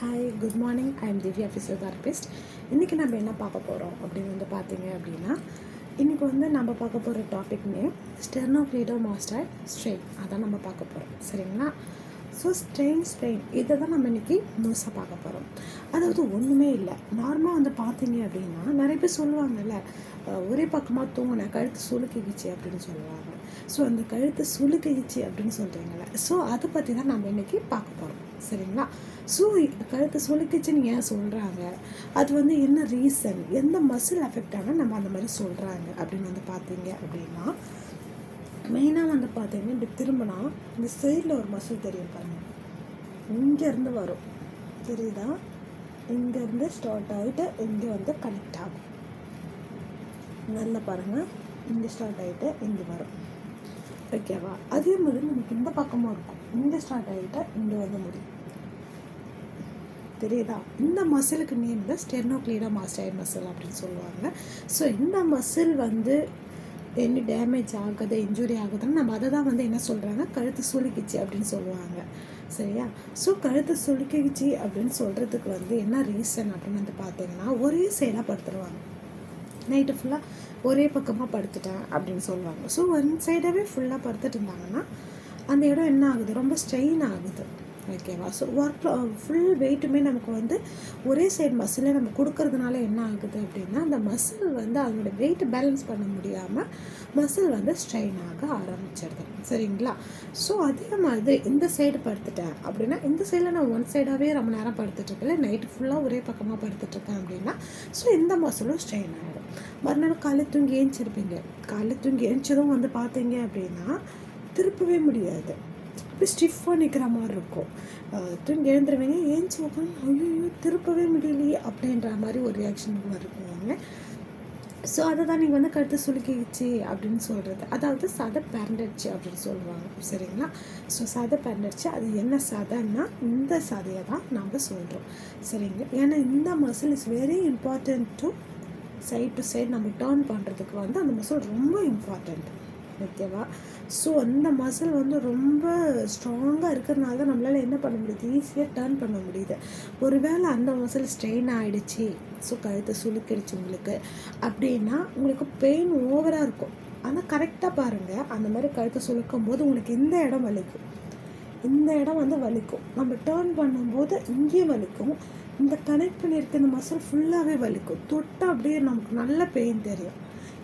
Hi, good morning. I am Divya, physiotherapist. இன்றைக்கி நம்ம என்ன பார்க்க போகிறோம் அப்படின்னு பார்த்தீங்க அப்படின்னா, இன்றைக்கி நம்ம பார்க்க போகிற டாபிக் நேம் ஸ்டெர்னோக்ளிடோமாஸ்டைல் ஸ்ட்ரெயின். அதான் நம்ம பார்க்க போகிறோம், சரிங்களா? ஸோ ஸ்ட்ரெயின் இதை தான் நம்ம இன்றைக்கி முழுசாக பார்க்க போகிறோம். அதாவது ஒன்றுமே இல்லை, நார்மலாக பார்த்தீங்க அப்படின்னா நிறைய பேர் சொல்லுவாங்கல்ல, ஒரே பக்கமாக தூங்கினேன், கழுத்து சுளுக்கிக்கிச்சு அப்படின்னு சொல்லுவாங்க. ஸோ அந்த கழுத்து சுளுக்கிக்கிச்சு அப்படின்னு சொல்கிறீங்களே, ஸோ அதை பற்றி தான் நம்ம இன்றைக்கி பார்க்க போகிறோம், சரிங்களா? ஸோ கழுத்து சுளுக்கிச்சுன்னு ஏன் சொல்கிறாங்க, அது என்ன ரீசன், எந்த மசில் அஃபெக்ட் ஆனால் நம்ம அந்த மாதிரி சொல்கிறாங்க அப்படின்னு பார்த்தீங்க அப்படின்னா, மெயினாக பார்த்தீங்கன்னா இப்படி திரும்பினா இந்த சைடில் ஒரு மசில் தெரியும் பாருங்கள், இங்கேருந்து வரும், தெரியுதா? இங்கேருந்து ஸ்டார்ட் ஆகிட்டு இங்கே கனெக்ட் ஆகும். நல்லா பாருங்கள், இங்கே ஸ்டார்ட் ஆகிட்டு இங்கே வரும், ஓகேவா? அதே மாதிரி நமக்கு இந்த பக்கமும் இருக்கும், இங்கே ஸ்டார்ட் ஆகிட்டு இங்கே முடியும், தெரியுதா? இந்த மசிலுக்கு நேம் தான் ஸ்டெர்னோக்ளிடோமாஸ்டைல் மசில் அப்படின்னு சொல்லுவாங்க. ஸோ இந்த மசில் என்ன டேமேஜ் ஆகுது, இன்ஜுரி ஆகுதுன்னு நம்ம அதை தான் என்ன சொல்கிறாங்க, கழுத்து சுளுக்கிச்சு அப்படின்னு சொல்லுவாங்க, சரியா? ஸோ கழுத்து சுளுக்கிச்சு அப்படின்னு சொல்கிறதுக்கு என்ன ரீசன் அப்படின்னு பார்த்தீங்கன்னா, ஒரே சைடாக படுத்துருவாங்க, நைட்டு ஃபுல்லாக ஒரே பக்கமாக படுத்துட்டேன் அப்படின்னு சொல்லுவாங்க. ஸோ ஒன் சைடாகவே ஃபுல்லாக படுத்துட்டு இருந்தாங்கன்னா அந்த இடம் என்ன ஆகுது, ரொம்ப ஸ்ட்ரெயின் ஆகுது, ஓகேவா? ஸோ ஒர்க் ஃபுல் வெயிட்டுமே நமக்கு ஒரே சைடு மசிலை நம்ம கொடுக்கறதுனால என்ன ஆகுது அப்படின்னா, அந்த மசில் அதனோட வெயிட் பேலன்ஸ் பண்ண முடியாமல் மசில் ஸ்ட்ரெயின் ஆக ஆரம்பிச்சிடுது, சரிங்களா? ஸோ அதே மாதிரி இந்த சைடு படுத்துட்டேன் அப்படின்னா, இந்த சைடில் நான் ஒன் சைடாகவே ரொம்ப நேரம் படுத்துட்ருக்கேன், நைட்டு ஃபுல்லாக ஒரே பக்கமாக படுத்துட்ருக்கேன் அப்படின்னா, ஸோ இந்த மசிலும் ஸ்ட்ரெயின் ஆகிடும். மறுநாள் காலையில் தூங்கி ஏஞ்சிருப்பீங்க, காலையில் தூங்கி ஏஞ்சதும் பார்த்தீங்க அப்படின்னா திருப்பவே முடியாது, இப்படி ஸ்டிஃபாக நிற்கிற மாதிரி இருக்கும். தூங்கி எழுந்துருவீங்க, ஏஞ்சி உட்காந்து ஐயோ திருப்பவே முடியலையே அப்படின்ற மாதிரி ஒரு ரியாக்ஷன் இருக்குவாங்க. ஸோ அதை தான் நீங்கள் கழுத்து சுளுக்கிச்சு அப்படின்னு சொல்கிறது, அதாவது சதை பிறண்டுடுச்சு அப்படின்னு சொல்லுவாங்க, சரிங்களா? ஸோ சதை பிறண்டுடுச்சு, அது என்ன சதைன்னா இந்த சதையை தான் நம்ம சொல்கிறோம், சரிங்க? ஏன்னா இந்த muscle is very important to side to side நம்ம டேர்ன் பண்ணுறதுக்கு அந்த மசில் ரொம்ப இம்பார்ட்டண்ட், ஓகேவா? ஸோ அந்த மசில் ரொம்ப ஸ்ட்ராங்காக இருக்கிறதுனால தான் நம்மளால் என்ன பண்ண முடியுது, ஈஸியாக டேர்ன் பண்ண முடியுது. ஒருவேளை அந்த மசில் ஸ்ட்ரெயின் ஆகிடுச்சு, ஸோ கழுத்தை சுளுக்கிடுச்சு உங்களுக்கு அப்படின்னா உங்களுக்கு பெயின் ஓவராக இருக்கும். ஆனால் கரெக்டாக பாருங்கள், அந்த மாதிரி கழுத்தை சுளுக்கும் போது உங்களுக்கு இந்த இடம் வலிக்கும், இந்த இடம் வலிக்கும், நம்ம டேர்ன் பண்ணும்போது இங்கேயும் வலிக்கும், இந்த கனெக்ட் பண்ணியிருக்க இந்த மசில் ஃபுல்லாகவே வலிக்கும், தொட்டால் அப்படியே நமக்கு நல்ல பெயின் தெரியும்.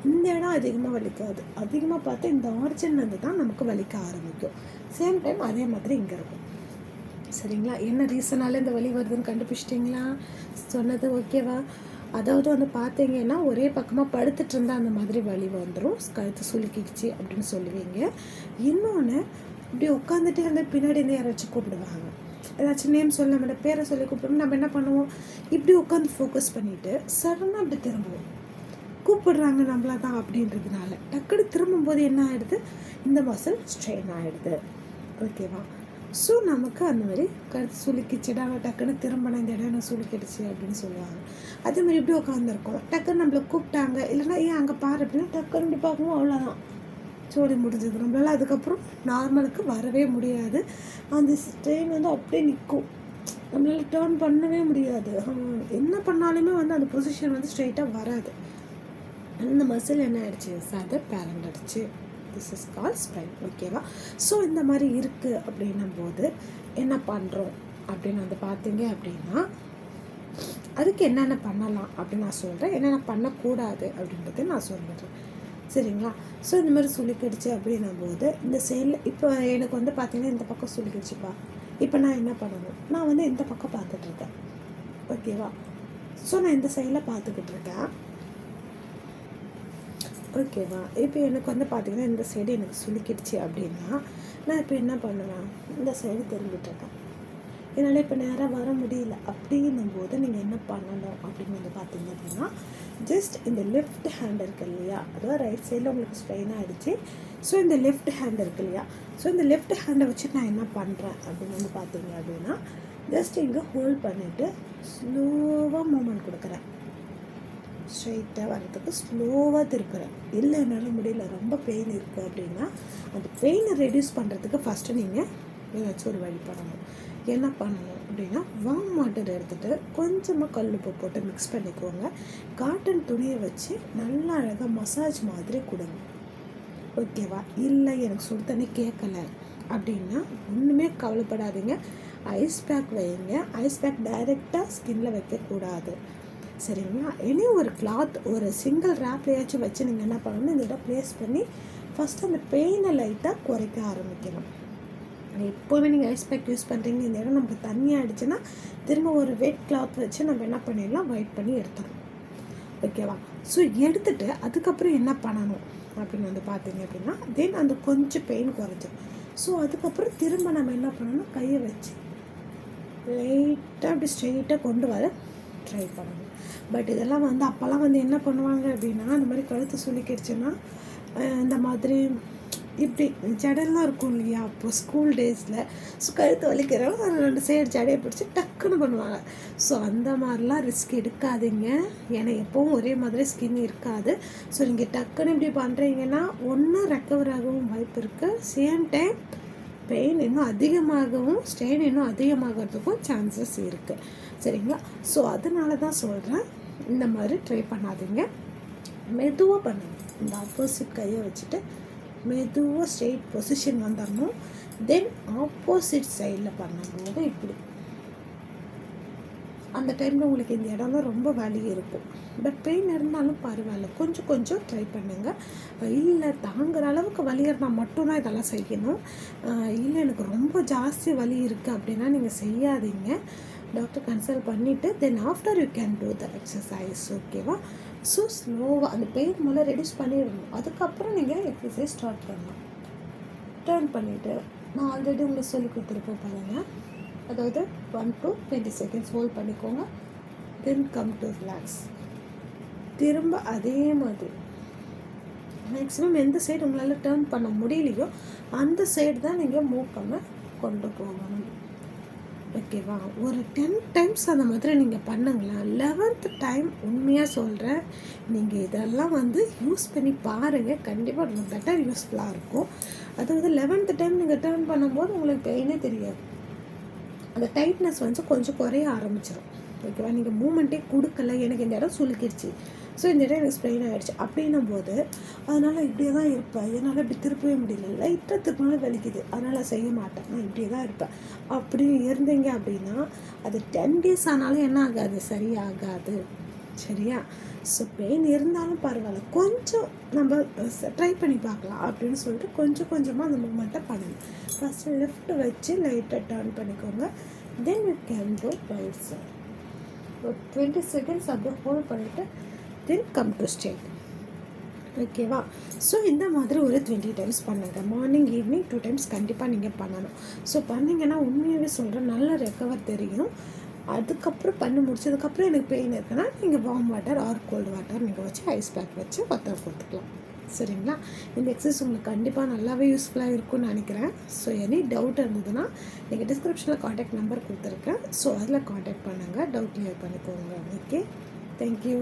இந்த இடம் அதிகமாக வலிக்காது, அதிகமாக பார்த்து இந்த ஆர்ஜன் தான் நமக்கு வலிக்க ஆரம்பிக்கும். சேம் டைம் அதே மாதிரி இங்கே இருக்கும், சரிங்களா? என்ன ரீசனால இந்த வலி வருதுன்னு கண்டுபிடிச்சிட்டிங்களா? சொன்னது ஓகேவா? அதாவது பார்த்தீங்கன்னா ஒரே பக்கமாக படுத்துட்டு இருந்தால் அந்த மாதிரி வலி வந்துடும், கழுத்து சுளுக்கிச்சு அப்படின்னு சொல்லுவீங்க. இன்னொன்று, இப்படி உட்காந்துட்டு பின்னாடி இருந்து யாராச்சும் கூப்பிடுவாங்க, ஏதாச்சும் நேம் சொல்ல நம்ம பேரை சொல்லி கூப்பிடுவோம், நம்ம என்ன பண்ணுவோம், இப்படி உட்காந்து ஃபோக்கஸ் பண்ணிவிட்டு சடனாக அப்படி திரும்புவோம், கூப்பிடுறாங்க நம்மள தான் அப்படின்றதுனால டக்குனு திரும்பும்போது என்ன ஆகிடுது, இந்த மசில் ஸ்ட்ரெயின் ஆகிடுது, ஓகேவா? ஸோ நமக்கு அந்த மாதிரி கழுத்து சுளுக்கிச்சுடா, டக்குன்னு திரும்பின இந்த இடம் எனக்கு சுளுக்கிடுச்சு அப்படின்னு சொல்லுவாங்க. அதே மாதிரி இப்படி உட்காந்துருக்கோம், டக்குன்னு நம்மளை கூப்பிட்டாங்க, இல்லைன்னா ஏன் அங்கே பாரு அப்படின்னா டக்குன்னு இப்படி பார்க்கவும், அவ்வளோதான், சோழி முடிஞ்சது. நம்மளால் அதுக்கப்புறம் நார்மலுக்கு வரவே முடியாது, அந்த ஸ்ட்ரெயின் அப்படியே நிற்கும், நம்மளால் டேர்ன் பண்ணவே முடியாது, என்ன பண்ணாலுமே அந்த பொசிஷன் ஸ்ட்ரெயிட்டாக வராது. அந்த மசில் என்ன ஆயிடுச்சு, சதை பிறண்டுடுச்சு, திஸ் இஸ் கால் ஸ்ப்ரைன், ஓகேவா? ஸோ இந்த மாதிரி இருக்குது அப்படின்னும் போது என்ன பண்ணுறோம் அப்படின்னு பார்த்தீங்க அப்படின்னா, அதுக்கு என்னென்ன பண்ணலாம் அப்படின்னு நான் சொல்கிறேன், என்னென்ன பண்ணக்கூடாது அப்படின்றத நான் சொல்லிடுறேன், சரிங்களா? ஸோ இந்த மாதிரி சுளுக்கிடுச்சு அப்படின்னும் போது இந்த சைடில் இப்போ எனக்கு பார்த்தீங்கன்னா இந்த பக்கம் சுளுக்கிடுச்சுப்பா, இப்போ நான் என்ன பண்ணணும், நான் இந்த பக்கம் பார்த்துட்ருக்கேன், ஓகேவா? ஸோ நான் இந்த சைடில் பார்த்துக்கிட்டு இருக்கேன், ஓகேவா? இப்போ எனக்கு பார்த்தீங்கன்னா இந்த சைடு எனக்கு சுளுக்கிடுச்சு அப்படின்னா நான் இப்போ என்ன பண்ணுவேன், இந்த சைடு திரும்பிட்டுருக்கேன், என்னால் இப்போ நேராக வர முடியல அப்படின்னும் போது நீங்கள் என்ன பண்ணணும் அப்படின்னு பார்த்தீங்க அப்படின்னா, ஜஸ்ட் இந்த லெஃப்ட் ஹேண்ட் இருக்கு இல்லையா, அதாவது ரைட் சைடில் உங்களுக்கு ஸ்ட்ரெயின் ஆகிடுச்சு, ஸோ இந்த லெஃப்ட் ஹேண்ட் இருக்கு இல்லையா, ஸோ இந்த லெஃப்ட் ஹேண்டை வச்சு நான் என்ன பண்ணுறேன் அப்படின்னு பார்த்தீங்க அப்படின்னா, ஜஸ்ட் இங்கே ஹோல்ட் பண்ணிவிட்டு ஸ்லோவாக மூமெண்ட் கொடுக்குறேன், ஸ்ட்ரைட்டாக வர்றதுக்கு ஸ்லோவாக திருப்புறேன். இல்லை என்னால் முடியல, ரொம்ப பெயின் இருக்குது அப்படின்னா அந்த பெயினை ரெடியூஸ் பண்ணுறதுக்கு ஃபஸ்ட்டு நீங்கள் ஏதாச்சும் ஒரு வழி பண்ணணும். என்ன பண்ணணும் அப்படின்னா வார்ம் வாட்டர் எடுத்துகிட்டு கொஞ்சமாக கல்லுப்பு போட்டு மிக்ஸ் பண்ணிக்கோங்க. காட்டன் துணியை வச்சு நல்லா அழகாக மசாஜ் மாதிரி கொடுங்க. ஓகேவா? இல்லை எனக்கு சுடு தண்ணி கேட்கல அப்படின்னா ஒன்றுமே கவலைப்படாதீங்க, ஐஸ் பேக் வைங்க. ஐஸ் பேக் டைரெக்டாக ஸ்கின்ல வைக்கக்கூடாது, சரிங்களா? இனி ஒரு கிளாத், ஒரு சிங்கிள் ரேப்லையாச்சும் வச்சு நீங்கள் என்ன பண்ணணும், இந்த இடம் ப்ளேஸ் பண்ணி ஃபஸ்ட்டு அந்த பெயினை லைட்டாக குறைக்க ஆரம்பிக்கணும். எப்போவுமே நீங்கள் ஐஸ் பேக் யூஸ் பண்ணுறீங்க, இந்த இடம் நமக்கு தண்ணியாக ஆகிடுச்சுன்னா திரும்ப ஒரு வெட் கிளாத் வச்சு நம்ம என்ன பண்ணிடலாம், ஒயிட் பண்ணி எடுத்துடணும். ஓகேவா? ஸோ எடுத்துகிட்டு அதுக்கப்புறம் என்ன பண்ணணும் அப்படின்னு வந்து பார்த்தீங்க அப்படின்னா, தென் அந்த கொஞ்சம் பெயின் குறைஞ்சிடும். ஸோ அதுக்கப்புறம் திரும்ப நம்ம என்ன பண்ணணும், கையை வச்சு லைட்டாக அப்படி ஸ்ட்ரெயிட்டாக கொண்டு வர ட்ரை பண்ணணும். பட் இதெல்லாம் வந்து அப்போல்லாம் வந்து என்ன பண்ணுவாங்க அப்படின்னா, அந்த மாதிரி கழுத்து சுளிக்கிடுச்சுன்னா இந்த மாதிரி இப்படி ஜடெல்லாம் இருக்கும் இல்லையா, அப்போது ஸ்கூல் டேஸில். ஸோ கழுத்து வலிக்கிறவங்க அந்த 2 சைடு ஜடையை பிடிச்சி டக்குன்னு பண்ணுவாங்க. ஸோ அந்த மாதிரிலாம் ரிஸ்க் எடுக்காதீங்க, ஏன்னா எப்போவும் ஒரே மாதிரி ஸ்கின் இருக்காது. ஸோ நீங்கள் டக்குன்னு இப்படி பண்ணுறீங்கன்னா ஒன்று ரெக்கவர் ஆகவும் வாய்ப்பு இருக்குது, சேம் டைம் பெயின் இன்னும் அதிகமாகவும் ஸ்ட்ரெயின் இன்னும் அதிகமாகிறதுக்கும் சான்சஸ் இருக்குது, சரிங்களா? ஸோ அதனால தான் சொல்கிறேன், இந்த மாதிரி ட்ரை பண்ணாதீங்க, மெதுவாக பண்ணுங்க. இந்த ஆப்போசிட் கையை வச்சுட்டு மெதுவாக ஸ்ட்ரெயிட் பொசிஷன் வந்துடணும். தென் ஆப்போசிட் சைடில் பண்ணும்போது இப்படி அந்த டைமில் உங்களுக்கு இந்த இடம்லாம் ரொம்ப வலி இருக்கும். பட் பெயின் இருந்தாலும் பரவாயில்ல, கொஞ்சம் கொஞ்சம் ட்ரை பண்ணுங்கள். இல்லை தாங்குகிற அளவுக்கு வலி இருந்தால் மட்டும்தான் இதெல்லாம் செய்யணும். இல்லை எனக்கு ரொம்ப ஜாஸ்தி வலி இருக்குது அப்படின்னா நீங்கள் செய்யாதீங்க. டாக்டர் கன்சல்ட் பண்ணிவிட்டு then after you can two the exercise. ஓகேவா? ஸோ ஸ்லோவாக அந்த பெயின் முதல்ல ரெடியூஸ் பண்ணிடணும், அதுக்கப்புறம் நீங்கள் எக்ஸசைஸ் ஸ்டார்ட் பண்ணலாம். டர்ன் பண்ணிவிட்டு நான் ஆல்ரெடி உங்களுக்கு சொல்லி கொடுத்துருப்பேன் பாருங்கள், அதாவது 1 to 20 seconds ஹோல்ட் பண்ணிக்கோங்க. தென் கம் டு ரிலாக்ஸ். திரும்ப அதே மாதிரி மேக்ஸிமம் எந்த சைடு உங்களால் டர்ன் பண்ண முடியலையோ அந்த சைடு தான் நீங்கள் மூவ் பண்ண கொண்டு போகணும். ஓகேவா? ஒரு 10 times அந்த மாதிரி நீங்கள் பண்ணுங்களேன். 11th டைம் உண்மையாக சொல்கிறேன், நீங்கள் இதெல்லாம் வந்து யூஸ் பண்ணி பாருங்கள், கண்டிப்பாக ரொம்ப பெட்டர் யூஸ்ஃபுல்லாக இருக்கும். அதாவது 11th டைம் நீங்கள் டர்ன் பண்ணும்போது உங்களுக்கு பெயினே தெரியாது, அந்த டைட்னஸ் வந்து கொஞ்சம் குறைய ஆரம்பிச்சிடும். ஓகேவா? நீங்கள் மூமெண்ட்டே கொடுக்கல, எனக்கு இந்த இடம் சுளுக்கிடுச்சு, ஸோ இந்த இடம் எனக்கு ஸ்ப்ரெயின் ஆகிடுச்சு அப்படின்னும் போது அதனால் இப்படியே தான் இருப்பேன், என்னால் இப்படி திருப்பவே முடியல, லைட்டாக திருப்பினாலும் வலிக்குது, அதனால் செய்ய மாட்டேன், நான் இப்படியே தான் இருப்பேன் அப்படி இருந்தீங்க அப்படின்னா அது 10 days ஆனாலும் என்ன ஆகாது, சரியாகாது, சரியா? ஸோ பெயின் இருந்தாலும் பரவாயில்ல, கொஞ்சம் நம்ம ட்ரை பண்ணி பார்க்கலாம் அப்படின்னு சொல்லிட்டு கொஞ்சம் கொஞ்சமாக அந்த மூமெண்ட்டை பண்ணணும். ஃபஸ்ட்டு லெஃப்ட் வச்சு லைட்டாக டர்ன் பண்ணிக்கோங்க. Then you can do right side. ஒரு 20 seconds அப்படியே ஹோல்ட் பண்ணிவிட்டு தென் கம் டு ஸ்ட்ரெயிட். ஓகேவா? ஸோ இந்த மாதிரி ஒரு 20 times பண்ணுங்கள். மார்னிங் ஈவினிங் 2 times கண்டிப்பாக நீங்கள் பண்ணணும். ஸோ பண்ணிங்கன்னா உண்மையாகவே சொல்கிறேன், நல்ல ரெக்கவர் தெரியும். அதுக்கப்புறம் பண்ணி முடிச்சதுக்கப்புறம் எனக்கு பெயின் இருக்குன்னா நீங்கள் warm water or cold water நீங்கள் வச்சு ஐஸ் பேக் வச்சு ஒத்தரை கொடுத்துக்கலாம், சரிங்களா? இந்த எக்ஸசைஸ் உங்களுக்கு கண்டிப்பாக நல்லாவே யூஸ்ஃபுல்லாக இருக்கும்னு நினைக்கிறேன். ஸோ எனி டவுட் இருந்ததுன்னா நீங்கள் டிஸ்கிரிப்ஷனில் காண்டாக்ட் நம்பர் கொடுத்துருக்கேன், ஸோ அதில் காண்டாக்ட் பண்ணுங்கள், டவுட் கிளியர் பண்ணிக்கோங்க. Okay, thank you.